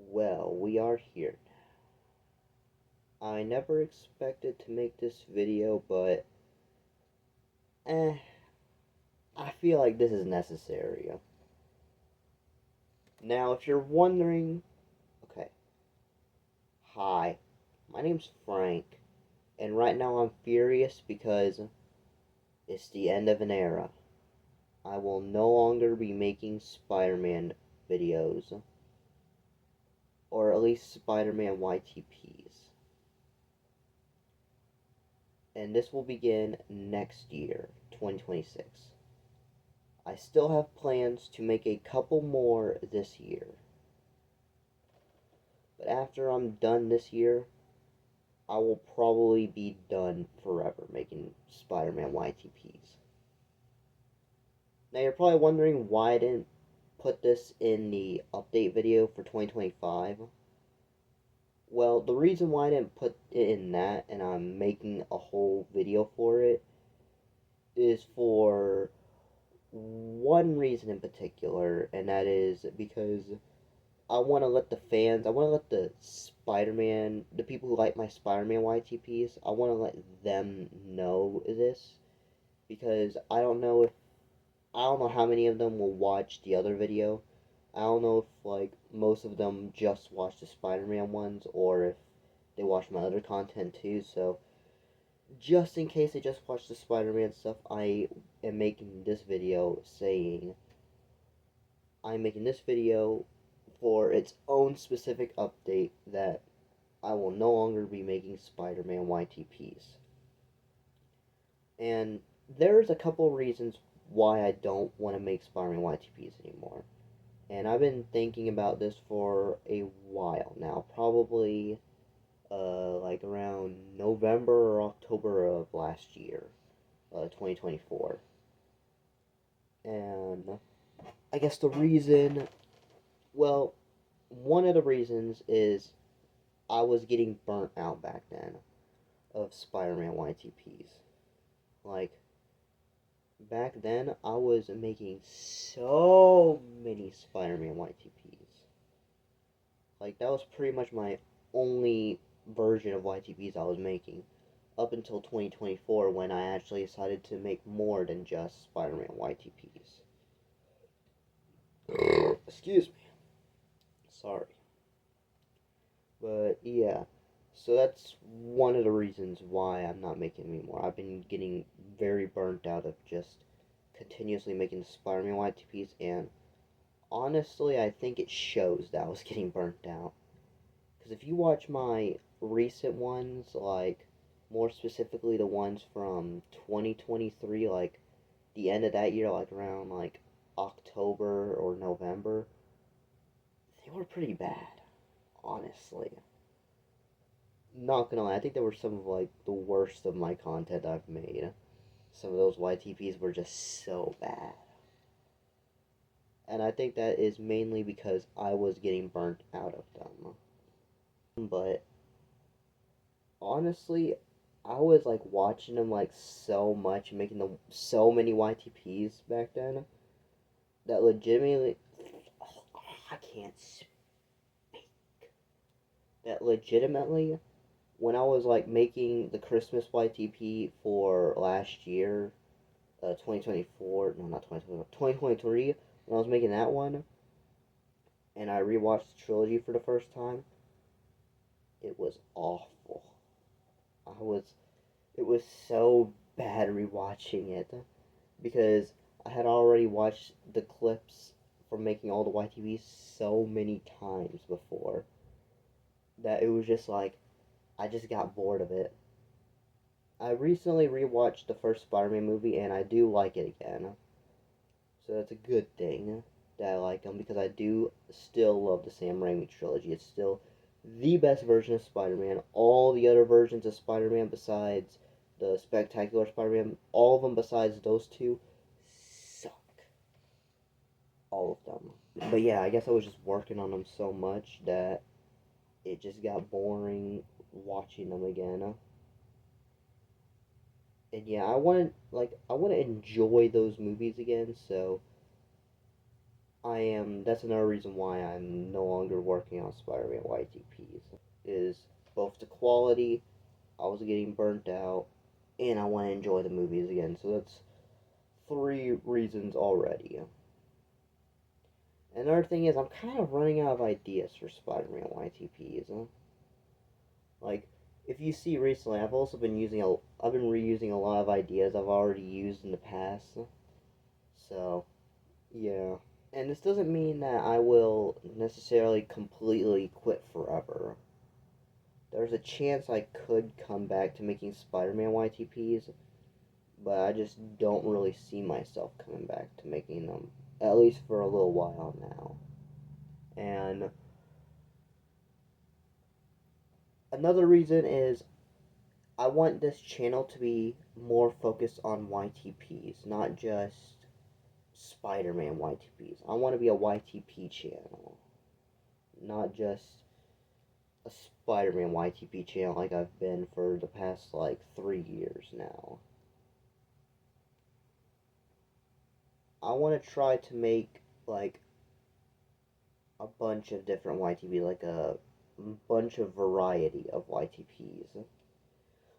Well, we are here. I never expected to make this video, but I feel like this is necessary. Now, if you're wondering, okay, hi, my name's Frank, and right now I'm furious because it's the end of an era. I will no longer be making Spider-Man videos, or at least Spider-Man YTPs. And this will begin next year, 2026. I still have plans to make a couple more this year. But after I'm done this year, I will probably be done forever making Spider-Man YTPs. Now you're probably wondering why I didn't put this in the update video for 2025. Well, the reason why I didn't put it in that, and I'm making a whole video for it, is for one reason in particular, and that is because I want to let the Spider-Man, the people who like my Spider-Man YTPs, I want to let them know this, because I don't know how many of them will watch the other video. I don't know if, like, most of them just watch the Spider-Man ones, or if they watch my other content too, so just in case they just watch the Spider-Man stuff, I'm making this video for its own specific update that I will no longer be making Spider-Man YTPs. And there's a couple reasons why I don't want to make Spider-Man YTPs anymore. And I've been thinking about this for a while now, probably like around November or October of last year, 2024. And I guess well, one of the reasons is I was getting burnt out back then of Spider-Man YTPs. Like, back then, I was making so many Spider-Man YTPs. Like, that was pretty much my only version of YTPs I was making. Up until 2024, when I actually decided to make more than just Spider-Man YTPs. Excuse me. Sorry. But, yeah. So that's one of the reasons why I'm not making anymore. I've been getting very burnt out of just continuously making Spider-Man YTPs, and honestly, I think it shows that I was getting burnt out. Because if you watch my recent ones, like, more specifically the ones from 2023, like, the end of that year, like, around, like, October or November, they were pretty bad, honestly. Not gonna lie, I think they were some of, like, the worst of my content I've made. Some of those YTPs were just so bad. And I think that is mainly because I was getting burnt out of them. But honestly, I was like watching them like so much, making them so many YTPs back then that legitimately, I can't speak. That legitimately, when I was like making the Christmas YTP for last year, 2024, no, not 2024, 2023, when I was making that one, and I rewatched the trilogy for the first time, it was awful. I was, it was so bad rewatching it, because I had already watched the clips from making all the YTVs so many times before that it was just like, I just got bored of it. I recently rewatched the first Spider-Man movie, and I do like it again. So that's a good thing that I like them, because I do still love the Sam Raimi trilogy. It's still the best version of Spider-Man. All the other versions of Spider-Man besides the Spectacular Spider-Man, all of them besides those two, suck. All of them. But yeah, I guess I was just working on them so much that it just got boring watching them again. And yeah, I want to enjoy those movies again, so I am that's another reason why I'm no longer working on Spider-Man YTPs. Is both the quality, I was getting burnt out, and I want to enjoy the movies again. So that's three reasons already. Another thing is I'm kind of running out of ideas for Spider-Man YTPs. Like, if you see recently, I've been reusing a lot of ideas I've already used in the past. So, yeah. And this doesn't mean that I will necessarily completely quit forever. There's a chance I could come back to making Spider-Man YTPs, but I just don't really see myself coming back to making them, at least for a little while now. And another reason is I want this channel to be more focused on YTPs, not just Spider-Man YTPs. I want to be a YTP channel, not just a Spider-Man YTP channel like I've been for the past like 3 years now. I want to try to make like a bunch of different YTPs, like a bunch of variety of YTPs,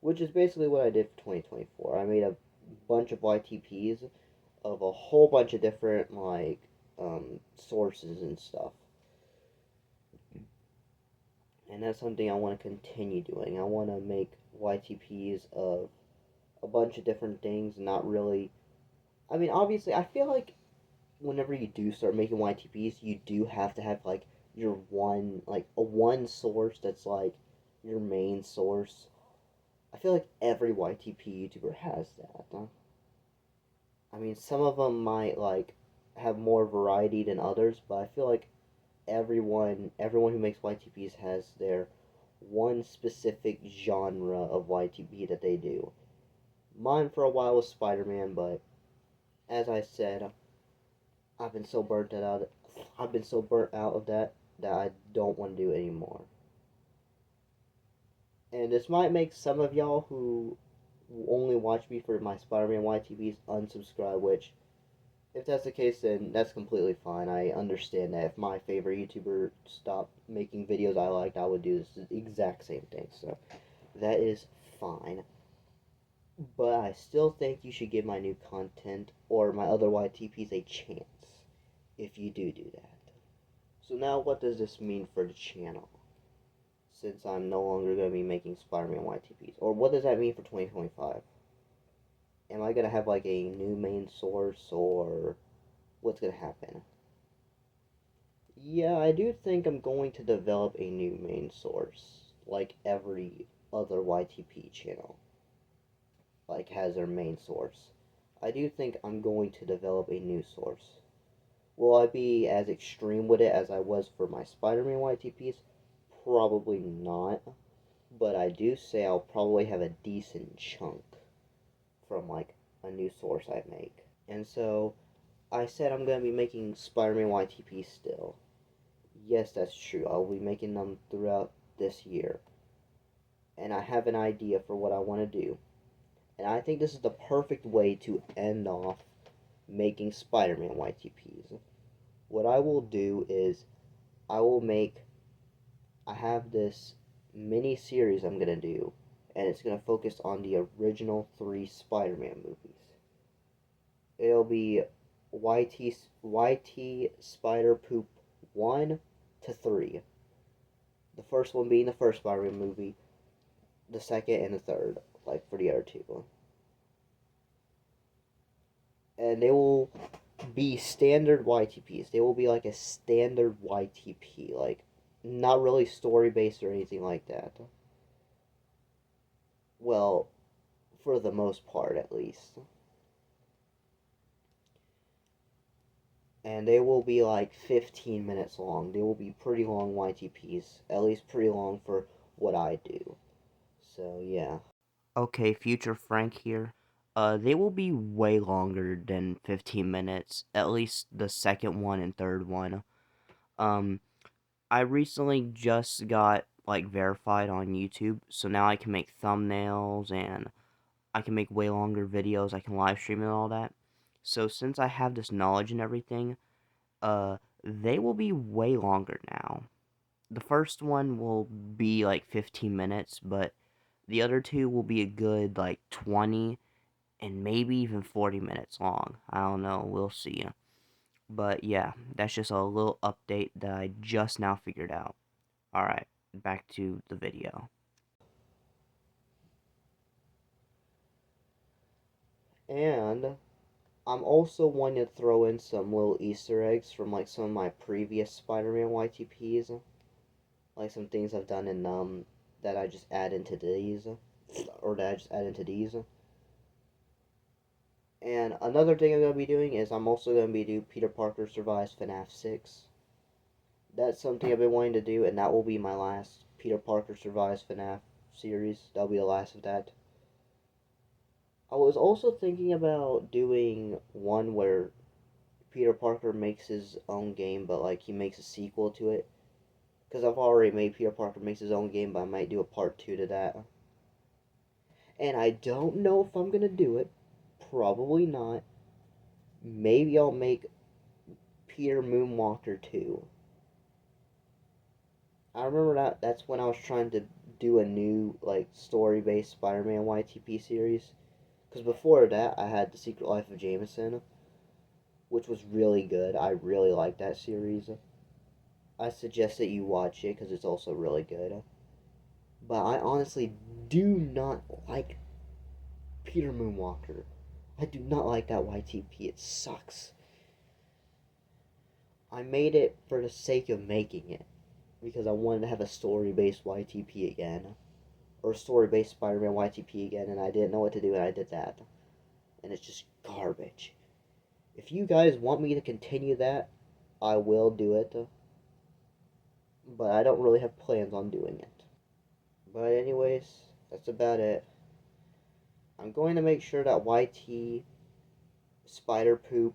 which is basically what I did for 2024. I made a bunch of YTPs of a whole bunch of different like sources and stuff, and that's something I want to continue doing. I want to make YTPs of a bunch of different things, not really. I mean, obviously, I feel like whenever you do start making YTPs, you do have to have like your one, like a one source that's like your main source. I feel like every YTP YouTuber has that. Huh? I mean, some of them might like have more variety than others, but I feel like everyone who makes YTPs has their one specific genre of YTP that they do. Mine for a while was Spider-Man, but as I said, I've been so burnt out. I've been so burnt out of that I don't want to do it anymore. And this might make some of y'all who only watch me for my Spider-Man YTPs unsubscribe. Which, if that's the case, then that's completely fine. I understand that if my favorite YouTuber stopped making videos I liked, I would do this exact same thing. So that is fine. But I still think you should give my new content or my other YTPs a chance if you do that. So now what does this mean for the channel? Since I'm no longer going to be making Spider-Man YTPs. Or what does that mean for 2025? Am I going to have like a new main source or what's going to happen? Yeah, I do think I'm going to develop a new main source. Like every other YTP channel. Like has their main source. I do think I'm going to develop a new source. Will I be as extreme with it as I was for my Spider-Man YTPs? Probably not. But I do say I'll probably have a decent chunk from like a new source I make. And so I said I'm going to be making Spider-Man YTPs still. Yes, that's true. I'll be making them throughout this year. And I have an idea for what I want to do. And I think this is the perfect way to end off making Spider-Man YTPs. What I will do is I will make I have this mini series I'm gonna do, and it's gonna focus on the original three Spider-Man movies. It'll be YT Spider Poop 1 to 3. The first one being the first Spider-Man movie, the second and the third, like for the other two. And they will be standard YTPs. They will be like a standard YTP, like not really story based or anything like that. Well, for the most part, at least. And they will be like 15 minutes long. They will be pretty long YTPs, at least pretty long for what I do. So, yeah. Okay, future Frank here. They will be way longer than 15 minutes, at least the second one and third one. Um, I recently just got like verified on YouTube, so now I can make thumbnails and I can make way longer videos. I can live stream and all that. So since I have this knowledge and everything, they will be way longer now. The first one will be like 15 minutes, but the other two will be a good like 20 and maybe even 40 minutes long. I don't know, we'll see. But yeah, that's just a little update that I just now figured out. Alright, back to the video. And I'm also wanting to throw in some little Easter eggs from like some of my previous Spider-Man YTPs, like some things I've done in that I just add into these, or that I just add into these. And another thing I'm gonna be doing is I'm also gonna be doing Peter Parker Survives FNAF 6. That's something I've been wanting to do, and that will be my last Peter Parker Survives FNAF series. That'll be the last of that. I was also thinking about doing one where Peter Parker makes his own game, but like he makes a sequel to it. Because I've already made Peter Parker makes his own game, but I might do a part 2 to that. And I don't know if I'm gonna do it. Probably not. Maybe I'll make Peter Moonwalker 2. I remember that's when I was trying to do a new like story-based Spider-Man YTP series. Because before that, I had The Secret Life of Jameson, which was really good. I really liked that series. I suggest that you watch it because it's also really good. But I honestly do not like Peter Moonwalker. I do not like that YTP. It sucks. I made it for the sake of making it because I wanted to have a story-based YTP again, or story-based Spider-Man YTP again, and I didn't know what to do, and I did that, and it's just garbage. If you guys want me to continue that, I will do it, but I don't really have plans on doing it. But anyways, that's about it. I'm going to make sure that YT Spider Poop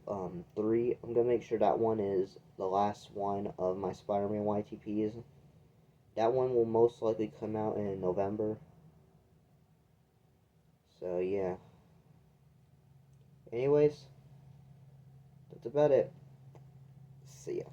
3, I'm going to make sure that one is the last one of my Spider-Man YTPs. That one will most likely come out in November. So yeah. Anyways, that's about it. See ya.